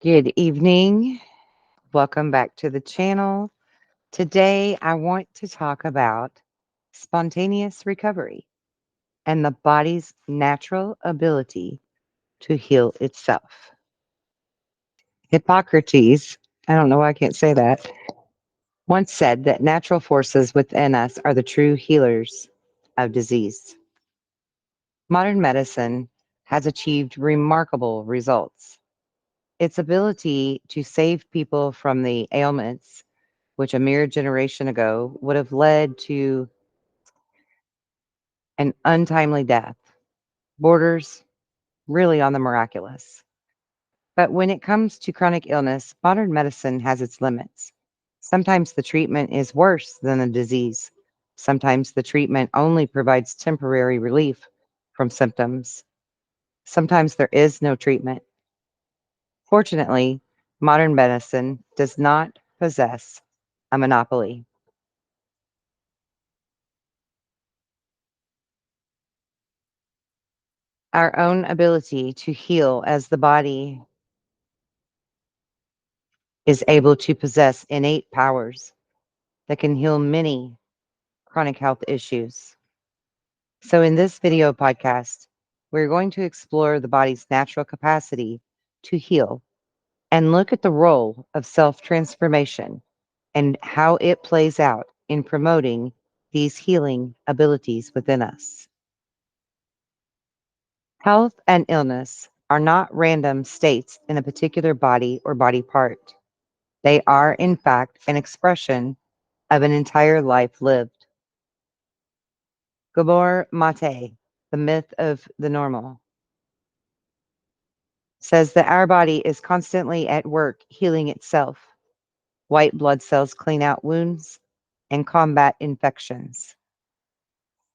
Good evening. Welcome back to the channel. Today, I want to talk about spontaneous recovery and the body's natural ability to heal itself. Hippocrates, I don't know why I can't say that, once said that natural forces within us are the true healers of disease. Modern medicine has achieved remarkable results. Its ability to save people from the ailments which a mere generation ago would have led to an untimely death, borders really on the miraculous. But when it comes to chronic illness, modern medicine has its limits. Sometimes the treatment is worse than the disease. Sometimes the treatment only provides temporary relief from symptoms. Sometimes there is no treatment. Fortunately, modern medicine does not possess a monopoly. Our own ability to heal as the body is able to possess innate powers that can heal many chronic health issues. So, in this video podcast, we're going to explore the body's natural capacity to heal and look at the role of self transformation and how it plays out in promoting these healing abilities within us. Health and illness are not random states in a particular body or body part. They are, in fact, an expression of an entire life lived. Gabor Mate, the myth of the normal, says that our body is constantly at work healing itself. White blood cells clean out wounds and combat infections.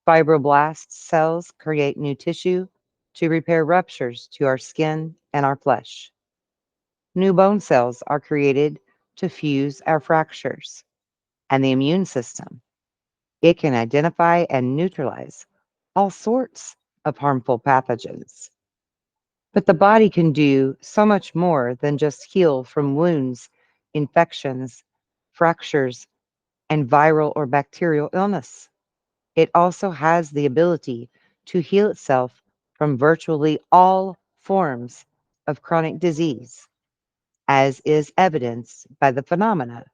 Fibroblast cells create new tissue to repair ruptures to our skin and our flesh. New bone cells are created to fuse our fractures. And the immune system, it can identify and neutralize all sorts of harmful pathogens. But the body can do so much more than just heal from wounds, infections, fractures, and viral or bacterial illness. It also has the ability to heal itself from virtually all forms of chronic disease, as is evidenced by the phenomena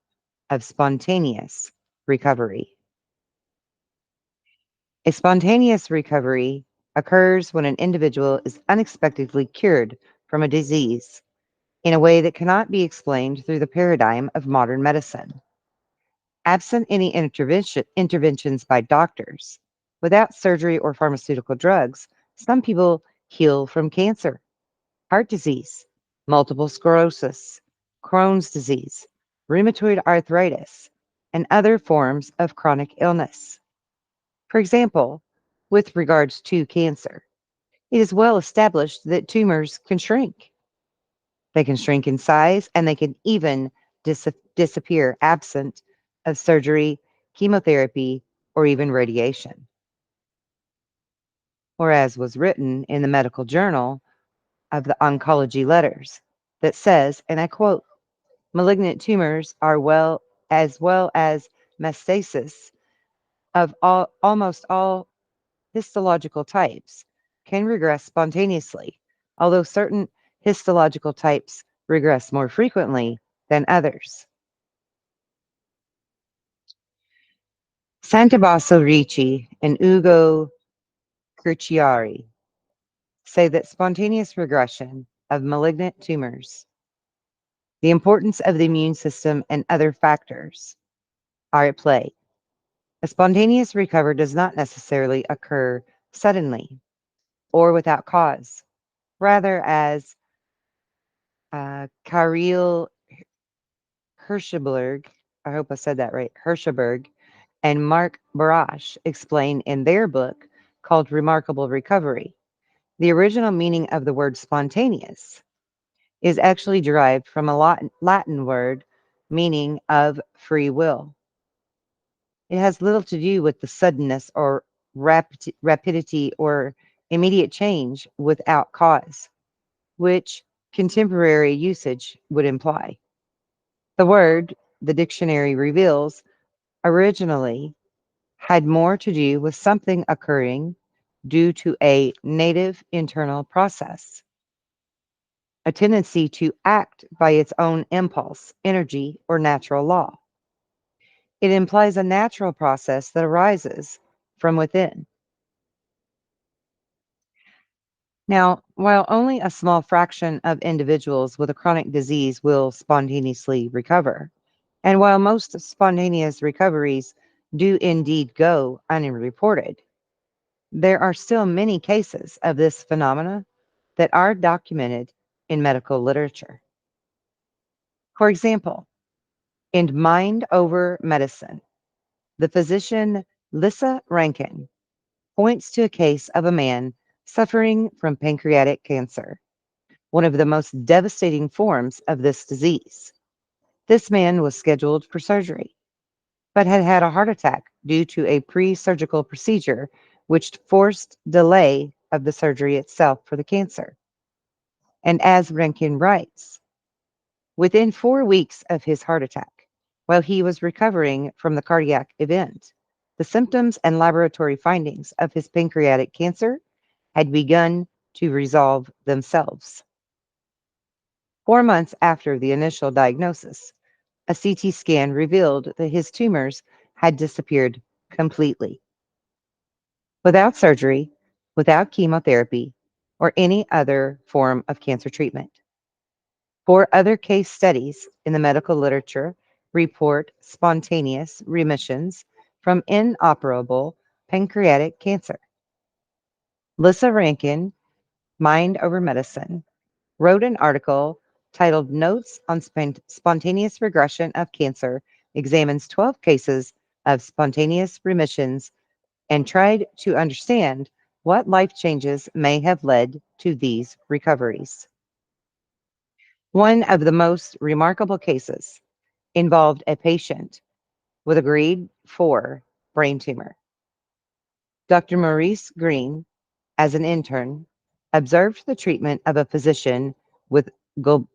of spontaneous recovery. A spontaneous recovery occurs when an individual is unexpectedly cured from a disease in a way that cannot be explained through the paradigm of modern medicine. Absent any interventions by doctors, without surgery or pharmaceutical drugs, some people heal from cancer, heart disease, multiple sclerosis, Crohn's disease, rheumatoid arthritis, and other forms of chronic illness. For example, with regards to cancer, it is well established that tumors can shrink. They can shrink in size and they can even disappear absent of surgery, chemotherapy, or even radiation. Or as was written in the medical journal of the oncology letters, that says, and I quote, malignant tumors are well as metastasis of almost all histological types can regress spontaneously, although certain histological types regress more frequently than others. Santabasso Ricci and Ugo Curciari say that spontaneous regression of malignant tumors, the importance of the immune system, and other factors are at play. A spontaneous recovery does not necessarily occur suddenly or without cause. Rather, as Kirill Hirschberg, I hope I said that right, Hirschberg, and Mark Barash explain in their book called Remarkable Recovery. The original meaning of the word spontaneous is actually derived from a Latin word meaning of free will. It has little to do with the suddenness or rapidity or immediate change without cause, which contemporary usage would imply. The word, the dictionary reveals, originally had more to do with something occurring due to a native internal process, a tendency to act by its own impulse, energy, or natural law. It implies a natural process that arises from within. Now, while only a small fraction of individuals with a chronic disease will spontaneously recover, and while most spontaneous recoveries do indeed go unreported, there are still many cases of this phenomena that are documented in medical literature. For example, in Mind Over Medicine, the physician Lissa Rankin points to a case of a man suffering from pancreatic cancer, one of the most devastating forms of this disease. This man was scheduled for surgery, but had had a heart attack due to a pre surgical procedure, which forced delay of the surgery itself for the cancer. And as Rankin writes, within 4 weeks of his heart attack, while he was recovering from the cardiac event, the symptoms and laboratory findings of his pancreatic cancer had begun to resolve themselves. 4 months after the initial diagnosis, a CT scan revealed that his tumors had disappeared completely, without surgery, without chemotherapy, or any other form of cancer treatment. 4 other case studies in the medical literature report spontaneous remissions from inoperable pancreatic cancer. Lissa Rankin, Mind Over Medicine, wrote an article titled Notes on Spontaneous Regression of Cancer, examines 12 cases of spontaneous remissions and tried to understand what life changes may have led to these recoveries. One of the most remarkable cases involved a patient with a grade 4 brain tumor. Dr. Maurice Green, as an intern, observed the treatment of a physician with glo-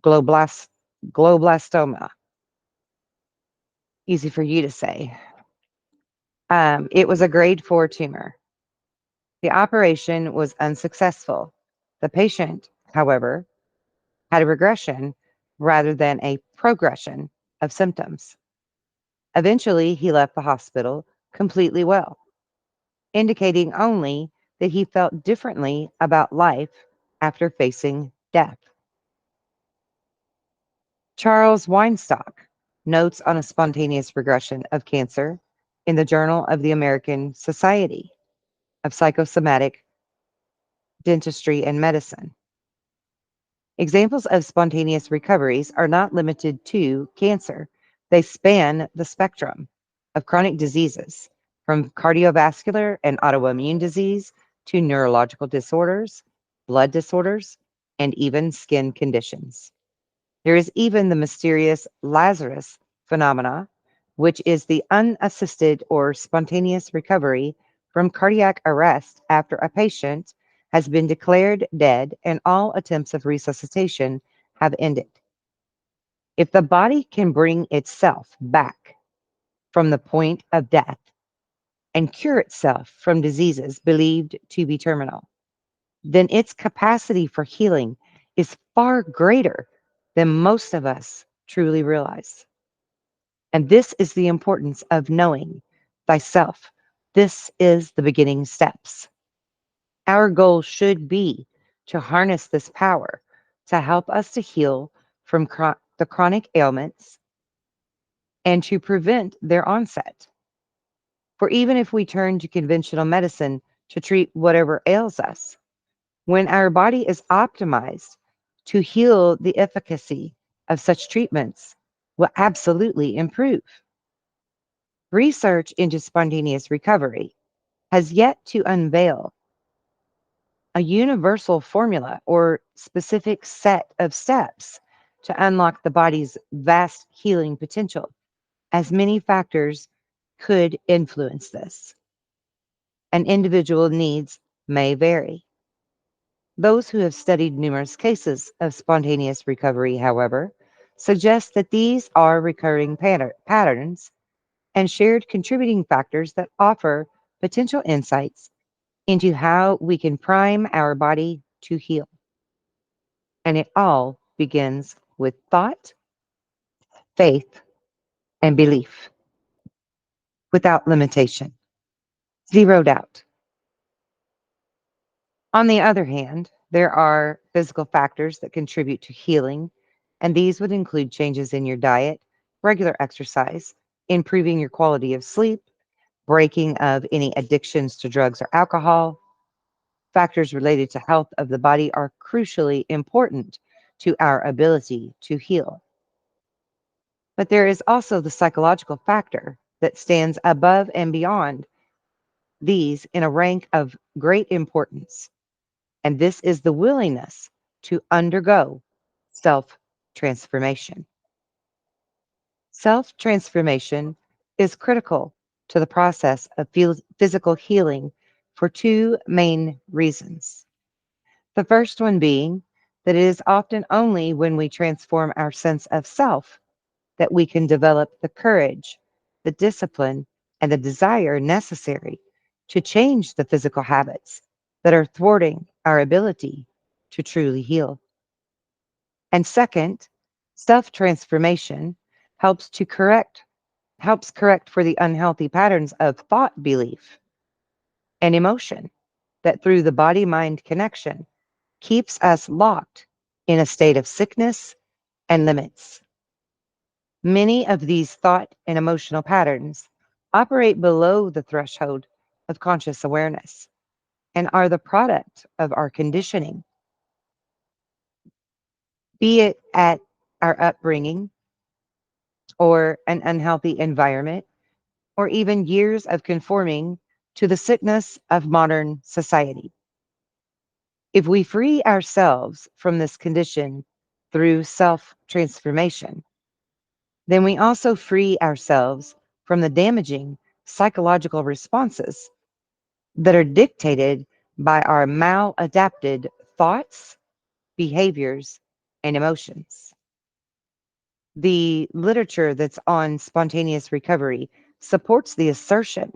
globlas- glioblastoma. Easy for you to say. It was a grade 4 tumor. The operation was unsuccessful. The patient, however, had a regression rather than a progression of symptoms. Eventually, he left the hospital completely well, indicating only that he felt differently about life after facing death. Charles Weinstock notes on a spontaneous regression of cancer in the Journal of the American Society of Psychosomatic Dentistry and Medicine. Examples of spontaneous recoveries are not limited to cancer. They span the spectrum of chronic diseases, from cardiovascular and autoimmune disease to neurological disorders, blood disorders, and even skin conditions. There is even the mysterious Lazarus phenomena, which is the unassisted or spontaneous recovery from cardiac arrest after a patient has been declared dead and all attempts of resuscitation have ended. If the body can bring itself back from the point of death and cure itself from diseases believed to be terminal, then its capacity for healing is far greater than most of us truly realize. And this is the importance of knowing thyself. This is the beginning steps. Our goal should be to harness this power to help us to heal from the chronic ailments and to prevent their onset. For even if we turn to conventional medicine to treat whatever ails us, when our body is optimized to heal, the efficacy of such treatments will absolutely improve. Research into spontaneous recovery has yet to unveil a universal formula or specific set of steps to unlock the body's vast healing potential, as many factors could influence this. An individual needs may vary. Those who have studied numerous cases of spontaneous recovery, however, suggest that these are recurring patterns and shared contributing factors that offer potential insights into how we can prime our body to heal. And it all begins with thought, faith, and belief without limitation. Zero doubt. On the other hand, there are physical factors that contribute to healing, and these would include changes in your diet, regular exercise, improving your quality of sleep, breaking of any addictions to drugs or alcohol. Factors related to health of the body are crucially important to our ability to heal. But there is also the psychological factor that stands above and beyond these in a rank of great importance. And this is the willingness to undergo self transformation. Self transformation is critical to the process of physical healing for two main reasons. The first one being that it is often only when we transform our sense of self that we can develop the courage, the discipline, and the desire necessary to change the physical habits that are thwarting our ability to truly heal. And second, self-transformation helps correct for the unhealthy patterns of thought belief and emotion that through the body-mind connection keeps us locked in a state of sickness and limits. Many of these thought and emotional patterns operate below the threshold of conscious awareness and are the product of our conditioning, be it at our upbringing or an unhealthy environment, or even years of conforming to the sickness of modern society. If we free ourselves from this condition through self transformation, then we also free ourselves from the damaging psychological responses that are dictated by our maladapted thoughts, behaviors, and emotions. The literature that's on spontaneous recovery supports the assertion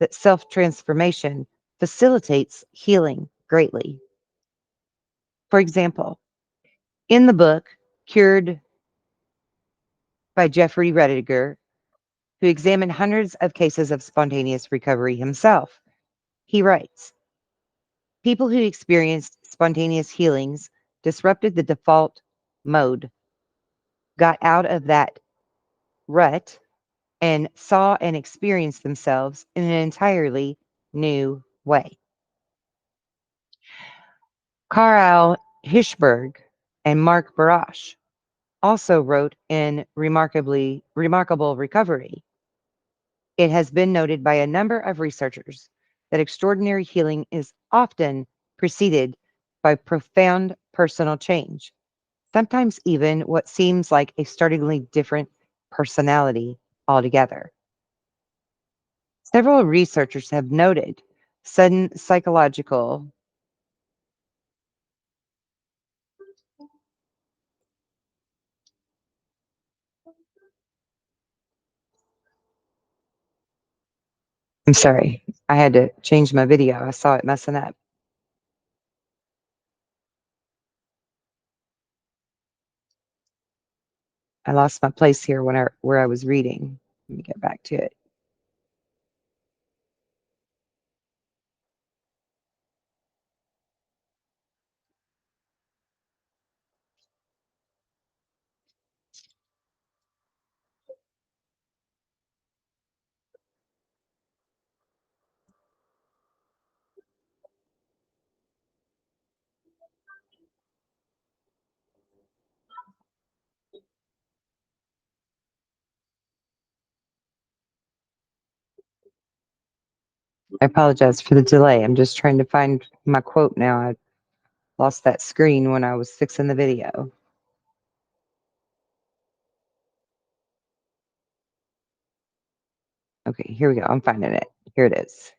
that self transformation facilitates healing greatly. For example, in the book Cured by Jeffrey Rediger, who examined hundreds of cases of spontaneous recovery himself, he writes, people who experienced spontaneous healings disrupted the default mode, got out of that rut, and saw and experienced themselves in an entirely new way. Carl Hirschberg and Mark Barash also wrote in Remarkable Recovery. It has been noted by a number of researchers that extraordinary healing is often preceded by profound personal change, sometimes even what seems like a startlingly different personality altogether. Several researchers have noted sudden psychological, I'm sorry, I had to change my video. I saw it messing up. I lost my place here where I was reading. Let me get back to it. I apologize for the delay. I'm just trying to find my quote now. I lost that screen when I was fixing the video. Okay, here we go. I'm finding it. Here it is.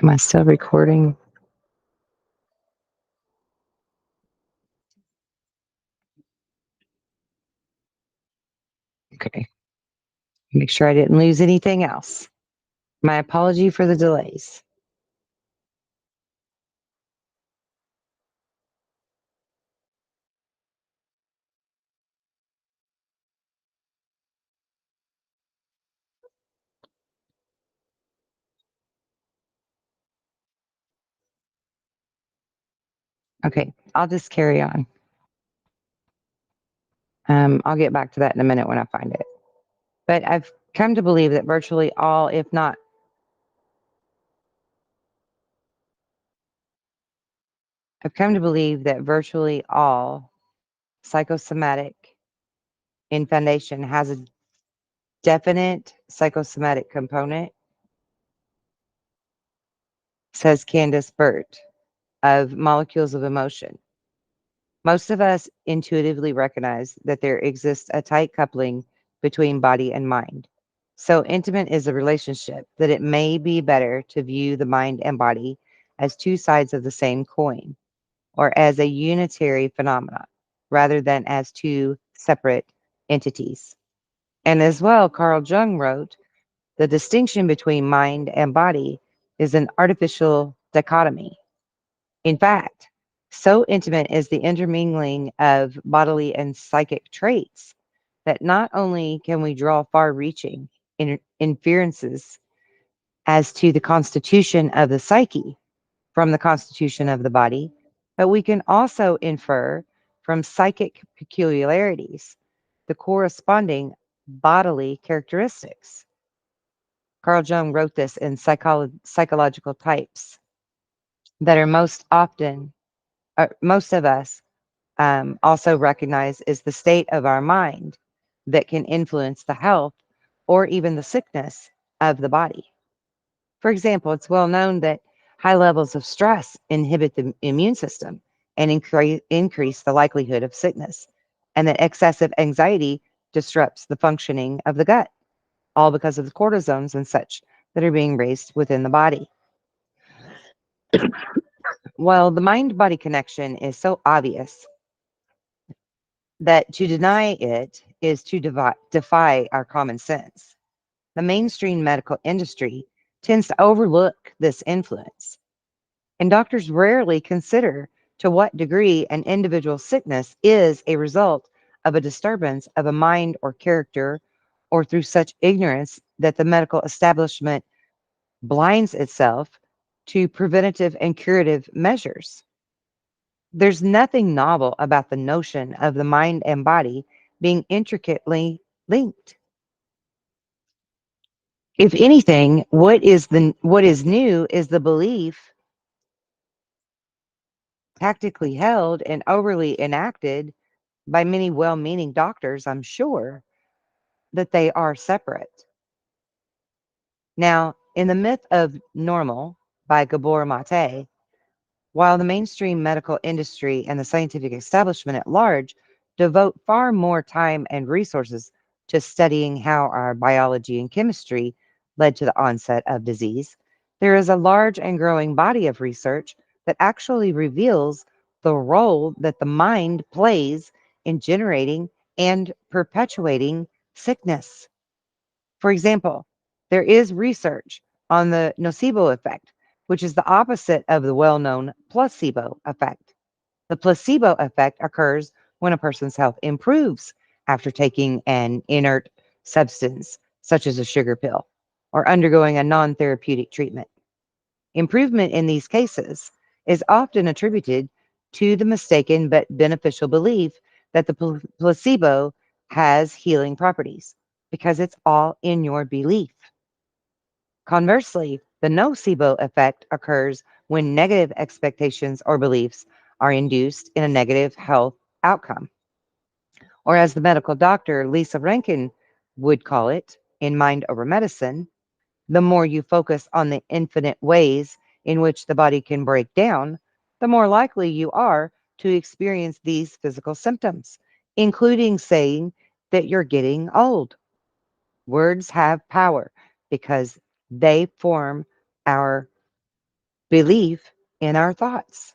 Am I still recording? Okay. Make sure I didn't lose anything else. My apology for the delays. Okay, I'll just carry on. I'll get back to that in a minute when I find it. But I've come to believe that virtually all, if not, I've come to believe that virtually all psychosomatic in foundation has a definite psychosomatic component, says Candace Burt of Molecules of Emotion. Most of us intuitively recognize that there exists a tight coupling between body and mind. So intimate is a relationship that it may be better to view the mind and body as two sides of the same coin or as a unitary phenomena rather than as two separate entities. And as well, Carl Jung wrote, the distinction between mind and body is an artificial dichotomy. In fact, so intimate is the intermingling of bodily and psychic traits that not only can we draw far reaching inferences as to the constitution of the psyche from the constitution of the body, but we can also infer from psychic peculiarities the corresponding bodily characteristics. Carl Jung wrote this in Psychological Types that are most of us also recognize is the state of our mind that can influence the health or even the sickness of the body. For example, it's well known that high levels of stress inhibit the immune system and increase the likelihood of sickness, and that excessive anxiety disrupts the functioning of the gut, all because of the cortisones and such that are being raised within the body. Well, the mind body connection is so obvious that to deny it is to defy our common sense. The mainstream medical industry tends to overlook this influence, and doctors rarely consider to what degree an individual's sickness is a result of a disturbance of a mind or character, or through such ignorance that the medical establishment blinds itself to preventative and curative measures. There's nothing novel about the notion of the mind and body being intricately linked. If anything, what is new is the belief, tactically held and overly enacted by many well-meaning doctors, I'm sure, that they are separate. Now, in the myth of Normal by Gabor Mate, while the mainstream medical industry and the scientific establishment at large devote far more time and resources to studying how our biology and chemistry led to the onset of disease, there is a large and growing body of research that actually reveals the role that the mind plays in generating and perpetuating sickness. For example, there is research on the nocebo effect, which is the opposite of the well known placebo effect. The placebo effect occurs when a person's health improves after taking an inert substance, such as a sugar pill, or undergoing a non therapeutic treatment. Improvement in these cases is often attributed to the mistaken but beneficial belief that the placebo has healing properties because it's all in your belief. Conversely, the nocebo effect occurs when negative expectations or beliefs are induced in a negative health outcome, or as the medical doctor Lisa Rankin would call it in Mind Over Medicine, the more you focus on the infinite ways in which the body can break down, the more likely you are to experience these physical symptoms, including saying that you're getting old. Words have power because they form our belief in our thoughts.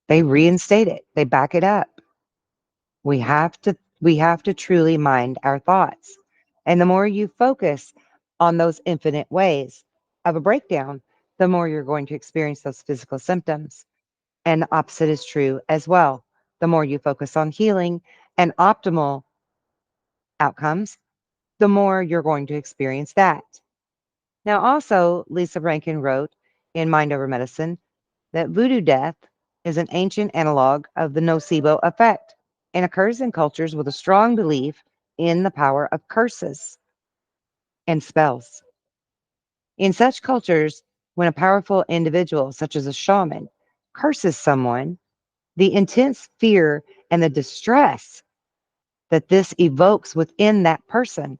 They reinstate it. They back it up. We have to truly mind our thoughts. And the more you focus on those infinite ways of a breakdown, the more you're going to experience those physical symptoms. And the opposite is true as well. The more you focus on healing and optimal outcomes, the more you're going to experience that. Now, also, Lisa Rankin wrote in Mind Over Medicine that voodoo death is an ancient analog of the nocebo effect and occurs in cultures with a strong belief in the power of curses and spells. In such cultures, when a powerful individual, such as a shaman, curses someone, the intense fear and the distress that this evokes within that person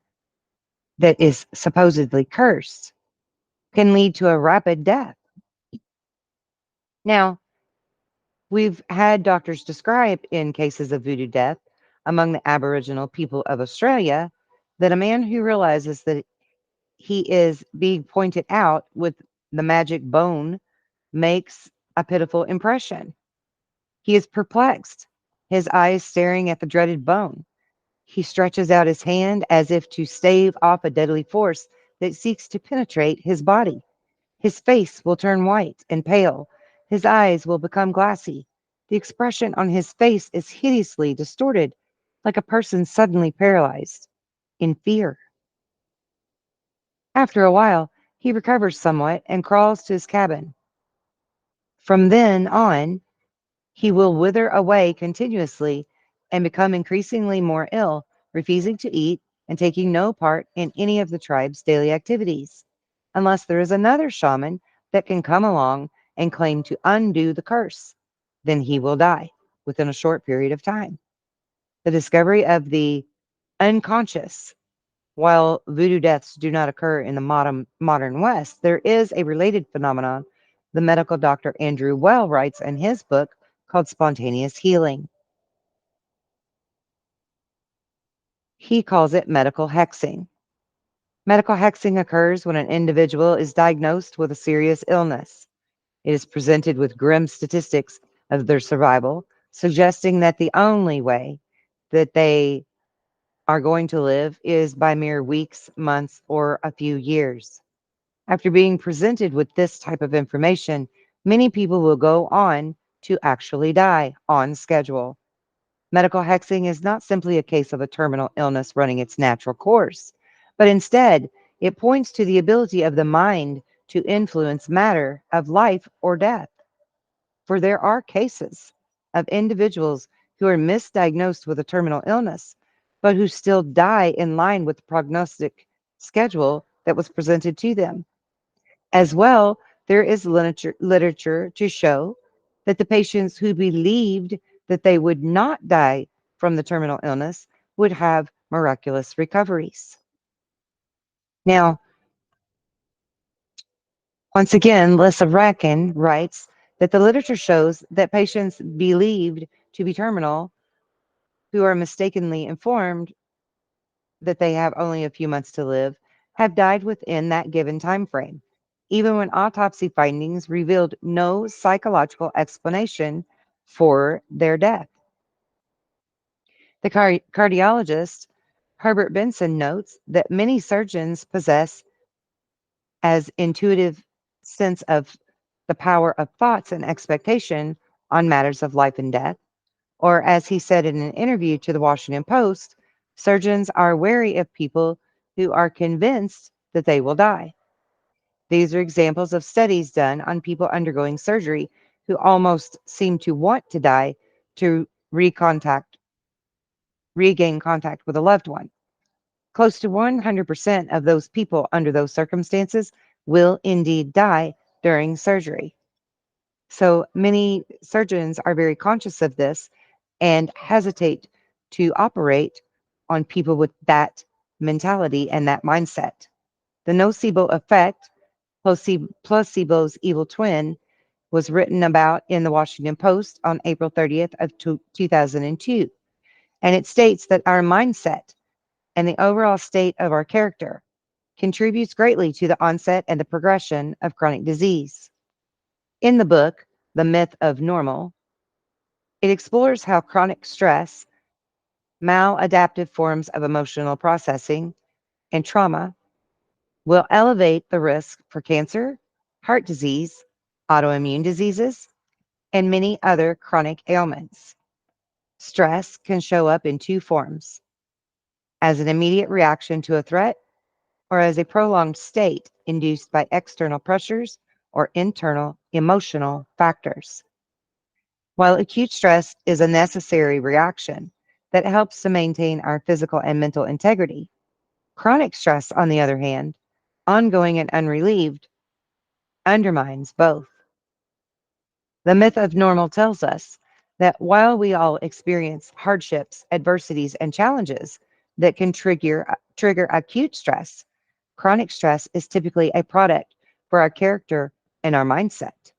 that is supposedly cursed can lead to a rapid death. Now, we've had doctors describe in cases of voodoo death among the Aboriginal people of Australia that a man who realizes that he is being pointed out with the magic bone makes a pitiful impression. He is perplexed, his eyes staring at the dreaded bone. He stretches out his hand as if to stave off a deadly force that seeks to penetrate his body. His face will turn white and pale. His eyes will become glassy. The expression on his face is hideously distorted, like a person suddenly paralyzed in fear. After a while, he recovers somewhat and crawls to his cabin. From then on, he will wither away continuously and become increasingly more ill, refusing to eat and taking no part in any of the tribe's daily activities, unless there is another shaman that can come along and claim to undo the curse. Then he will die within a short period of time. The discovery of the unconscious. While voodoo deaths do not occur in the modern West, there is a related phenomenon the medical doctor Andrew Well writes in his book called Spontaneous Healing. He calls it medical hexing. Medical hexing occurs when an individual is diagnosed with a serious illness. It is presented with grim statistics of their survival, suggesting that the only way that they are going to live is by mere weeks, months, or a few years. After being presented with this type of information, many people will go on to actually die on schedule. Medical hexing is not simply a case of a terminal illness running its natural course, but instead, it points to the ability of the mind to influence matter of life or death. For there are cases of individuals who are misdiagnosed with a terminal illness, but who still die in line with the prognostic schedule that was presented to them. As well, there is literature to show that the patients who believed that they would not die from the terminal illness would have miraculous recoveries. Now, once again, Lissa Racken writes that the literature shows that patients believed to be terminal who are mistakenly informed that they have only a few months to live have died within that given time frame, even when autopsy findings revealed no psychological explanation for their death. The cardiologist Herbert Benson notes that many surgeons possess as intuitive sense of the power of thoughts and expectation on matters of life and death. Or, as he said in an interview to the Washington Post, surgeons are wary of people who are convinced that they will die. These are examples of studies done on people undergoing surgery who almost seem to want to die to regain contact with a loved one. Close to 100% of those people under those circumstances will indeed die during surgery. So many surgeons are very conscious of this and hesitate to operate on people with that mentality and that mindset. The nocebo effect, placebo's evil twin, was written about in the Washington Post on April 30th of 2002. And it states that our mindset and the overall state of our character contributes greatly to the onset and the progression of chronic disease. In the book, The Myth of Normal, it explores how chronic stress, maladaptive forms of emotional processing, and trauma will elevate the risk for cancer, heart disease, autoimmune diseases, and many other chronic ailments. Stress can show up in two forms: as an immediate reaction to a threat or as a prolonged state induced by external pressures or internal emotional factors. While acute stress is a necessary reaction that helps to maintain our physical and mental integrity, chronic stress, on the other hand, ongoing and unrelieved, undermines both. The myth of normal tells us that while we all experience hardships, adversities, and challenges that can trigger acute stress, chronic stress is typically a product for our character and our mindset.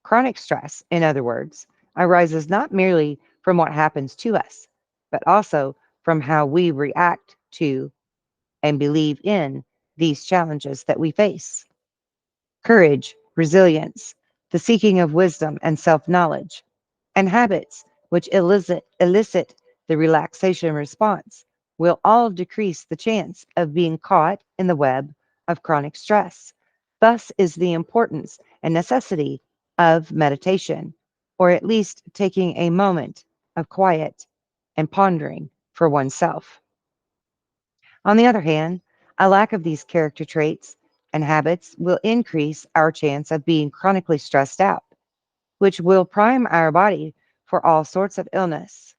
Chronic stress, in other words, arises not merely from what happens to us, but also from how we react to and believe in these challenges that we face. Courage, resilience, the seeking of wisdom and self knowledge, and habits which elicit the relaxation response will all decrease the chance of being caught in the web of chronic stress. Thus is the importance and necessity of meditation, or at least taking a moment of quiet and pondering for oneself. On the other hand, a lack of these character traits and habits will increase our chance of being chronically stressed out, which will prime our body for all sorts of illness.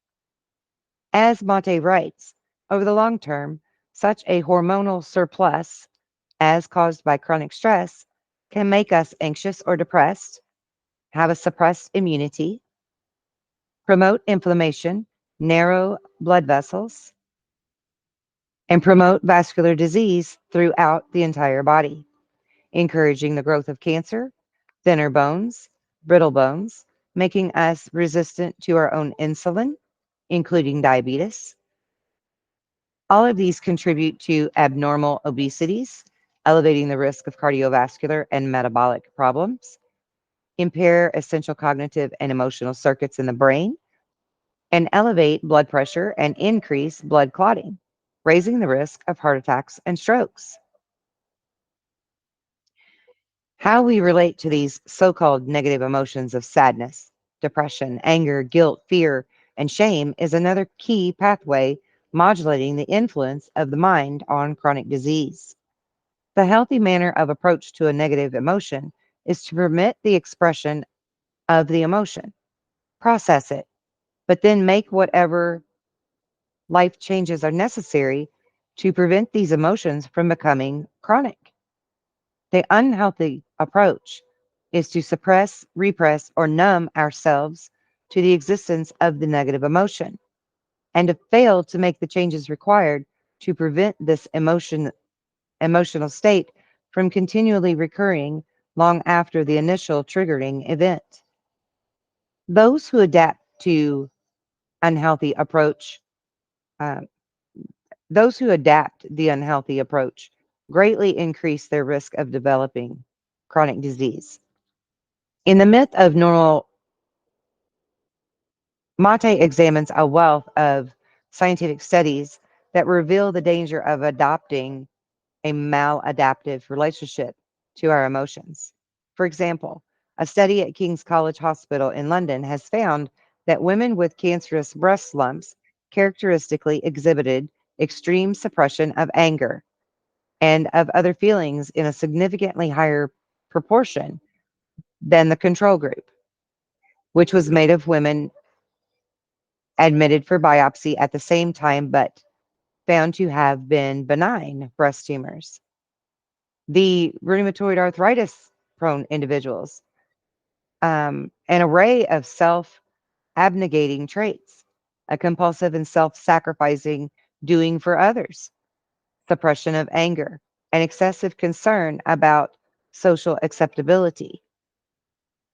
As Mate writes, over the long term, such a hormonal surplus as caused by chronic stress can make us anxious or depressed, have a suppressed immunity, promote inflammation, narrow blood vessels, and promote vascular disease throughout the entire body, encouraging the growth of cancer, thinner bones, brittle bones, making us resistant to our own insulin, including diabetes. All of these contribute to abnormal obesities, elevating the risk of cardiovascular and metabolic problems, impair essential cognitive and emotional circuits in the brain, and elevate blood pressure and increase blood clotting, raising the risk of heart attacks and strokes. How we relate to these so called negative emotions of sadness, depression, anger, guilt, fear, and shame is another key pathway modulating the influence of the mind on chronic disease. The healthy manner of approach to a negative emotion is to permit the expression of the emotion, process it, but then make whatever life changes are necessary to prevent these emotions from becoming chronic. The unhealthy approach is to suppress, repress, or numb ourselves to the existence of the negative emotion and to fail to make the changes required to prevent this emotional state from continually recurring long after the initial triggering event. Those who adapt to unhealthy approach, uh, those who adapt the unhealthy approach greatly increase their risk of developing chronic disease. In the myth of normal, Mate examines a wealth of scientific studies that reveal the danger of adopting a maladaptive relationship to our emotions. For example, a study at King's College Hospital in London has found that women with cancerous breast lumps characteristically exhibited extreme suppression of anger and of other feelings in a significantly higher proportion than the control group, which was made of women admitted for biopsy at the same time but found to have been benign breast tumors. The rheumatoid arthritis prone individuals, an array of self abnegating traits, a compulsive and self sacrificing doing for others, suppression of anger, and excessive concern about social acceptability.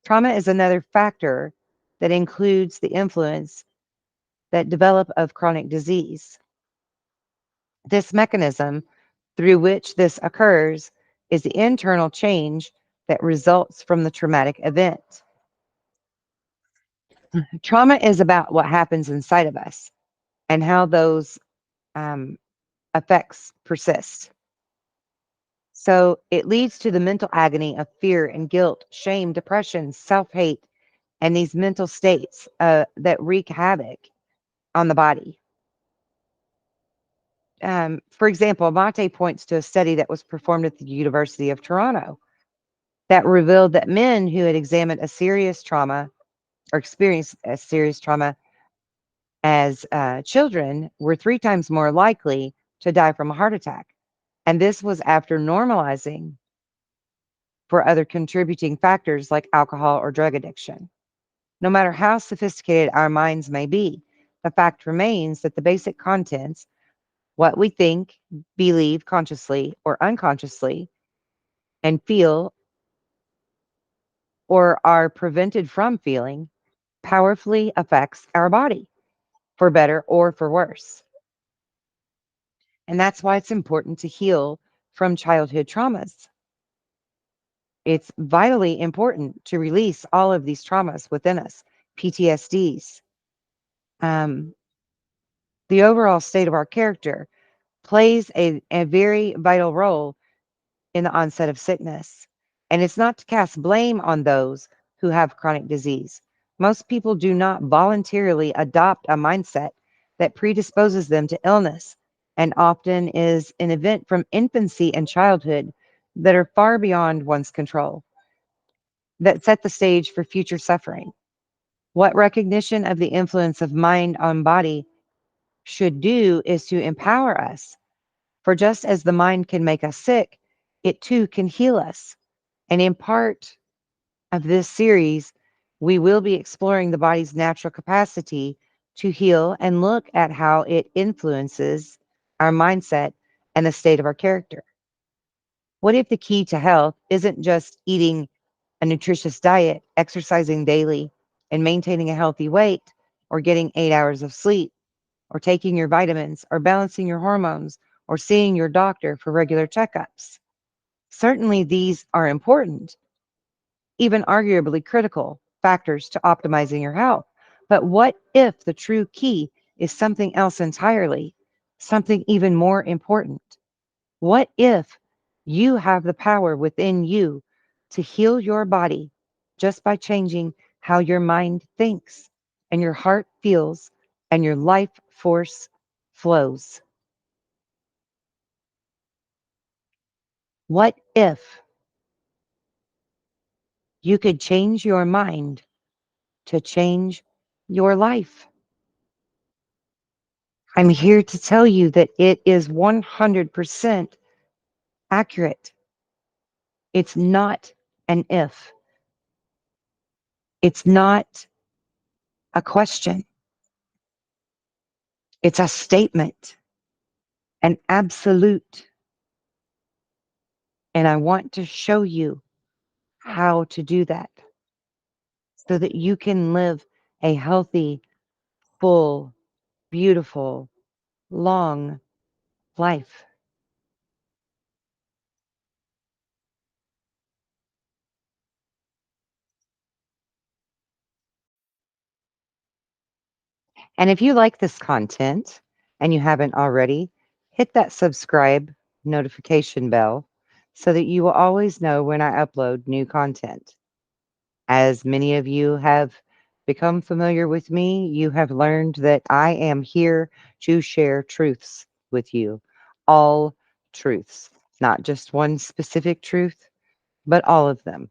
Trauma is another factor that includes the influence that develop of chronic disease. This mechanism through which this occurs is the internal change that results from the traumatic event. Trauma is about what happens inside of us and how those um, effects persist. So it leads to the mental agony of fear and guilt, shame, depression, self hate, and these mental states that wreak havoc on the body. For example, Mate points to a study that was performed at the University of Toronto that revealed that men who had examined a serious trauma or experienced a serious trauma as children were 3 times more likely to die from a heart attack. And this was after normalizing for other contributing factors like alcohol or drug addiction. No matter how sophisticated our minds may be, the fact remains that the basic contents, what we think, believe consciously or unconsciously, and feel or are prevented from feeling, powerfully affects our body, for better or for worse. And that's why it's important to heal from childhood traumas. It's vitally important to release all of these traumas within us, PTSDs. Um, the overall state of our character plays a very vital role in the onset of sickness. And it's not to cast blame on those who have chronic disease. Most people do not voluntarily adopt a mindset that predisposes them to illness and often is an event from infancy and childhood that are far beyond one's control, that set the stage for future suffering. What recognition of the influence of mind on body should do is to empower us. For just as the mind can make us sick, it too can heal us. And in part of this series, we will be exploring the body's natural capacity to heal and look at how it influences our mindset and the state of our character. What if the key to health isn't just eating a nutritious diet, exercising daily, and maintaining a healthy weight, or getting 8 hours of sleep, or taking your vitamins, or balancing your hormones, or seeing your doctor for regular checkups? Certainly, these are important, even arguably critical factors to optimizing your health. But what if the true key is something else entirely, something even more important? What if you have the power within you to heal your body just by changing how your mind thinks and your heart feels and your life force flows? What if you could change your mind to change your life? I'm here to tell you that it is 100% accurate. It's not an if, it's not a question, it's a statement, an absolute. And I want to show you how to do that so that you can live a healthy, full, beautiful, long life. And if you like this content and you haven't already, hit that subscribe notification bell so that you will always know when I upload new content. As many of you have become familiar with me, you have learned that I am here to share truths with you, all truths, not just one specific truth, but all of them,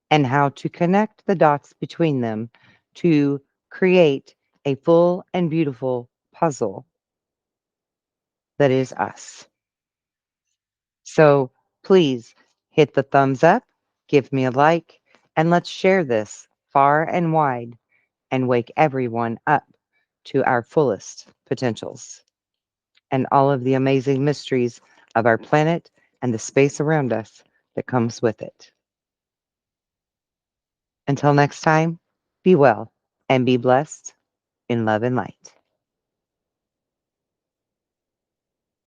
and how to connect the dots between them to create a full and beautiful puzzle that is us. So please hit the thumbs up, give me a like, and let's share this far and wide and wake everyone up to our fullest potentials and all of the amazing mysteries of our planet and the space around us that comes with it. Until next time, be well and be blessed in love and light.